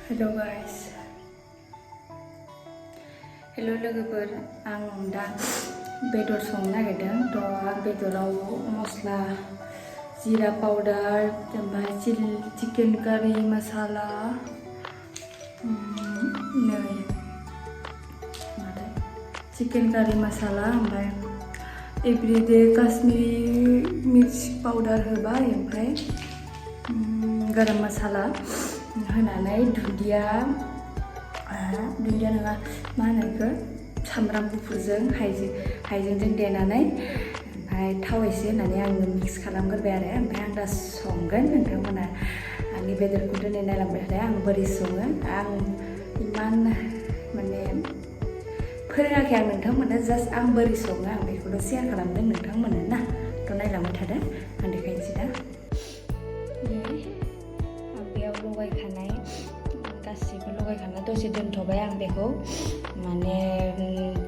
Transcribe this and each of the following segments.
Hello guys. Hello लोगोफोर आं दा बेदर संनो नागिरदों थ' आं बेदराव मस्ला जिरा पाउडार ओमफ्राय चिकेन कारि मसाला चिकेन कारि मसाला ओमफ्राय एभरिडे काश्मीरी मिर्च पाउडार होबाय ओमफ्राय गरम मसाला होनानै दुन्दिया नङा मा होनो बेखौ सामब्राम गुफुरजों हाइजेंजों देनानै ओमफ्राय थाव एसे होनानै आङो मिक्स खालामग्रोबाय आरो ओमफ्राय आं दा संगोन नोंथांमोना आंनि बेदरखौ दिनै नायलांबाय थादों आं बोरै सङो आं इमान माने फोरोङाखै आं नोंथांमोननो जास्ट आं बोरै सङो आं बेखौल' शेयार खालामदों नोंथांमोननो ना थ' नायलांबाय थादों आं देखायनोसै दा बेयाव लगायखानाय गासिबो लगायखाना दसे दोनथ'बाय आं बेखौ माने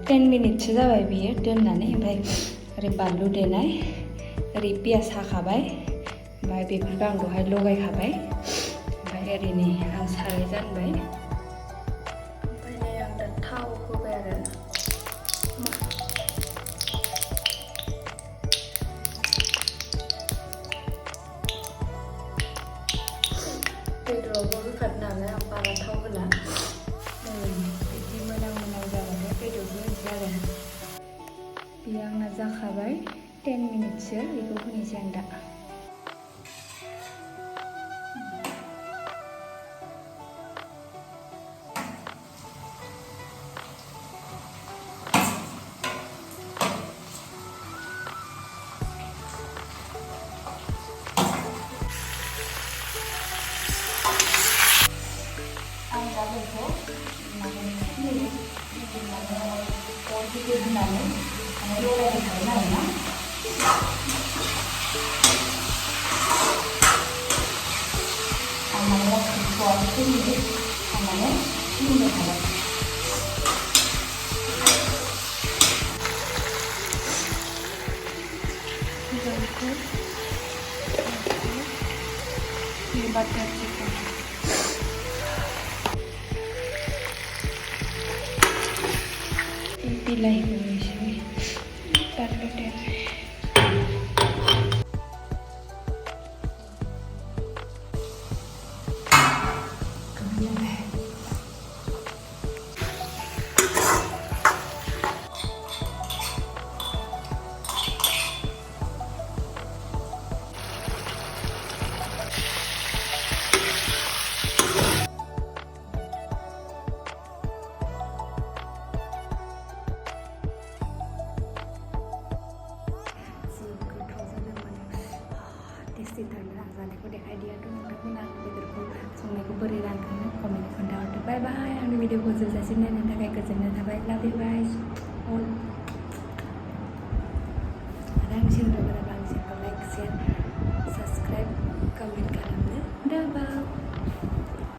10 मिनिटसो जाबाय बियो दोननानै ओमफ्राय ओरै बानलु देनाय ओरै पियास हाखाबाय ओमफ्राय बेफोरखौ आं दहाय लगायखाबाय ओमफ्राय ओरैनो आं साराय जानबाय ओमफ्राय आं दा थाव होबाय आरो बेदरावबो होखादों नालाय आं बारा थाव होला बिदि मोनां जाबाथाय बेदरबो होनोसै आरो बेयो आंना जाखाबाय 10 मिनिटसो बेखौ होनोसै आं दा होनानै लगायबाय थागोन आरोना आं माने खोबथ'वाखै मिनिट आं माने फिदिंबाय थागोन बाटार चिकेन बिलाहिखौ एसे बानलु देनाय टेस्टिथारनो आं जानायखौ देखायदियाथ' नोंथांमोना बेदरखौ संनायखौ बोरै रानदोंनो कमेन्ट खोन्थाहरदो बाय बाय आंनि भिडिअखौ जोबजासिम नायनो थाखाय गोजोननाय थाबाय लाभ इउ गाइस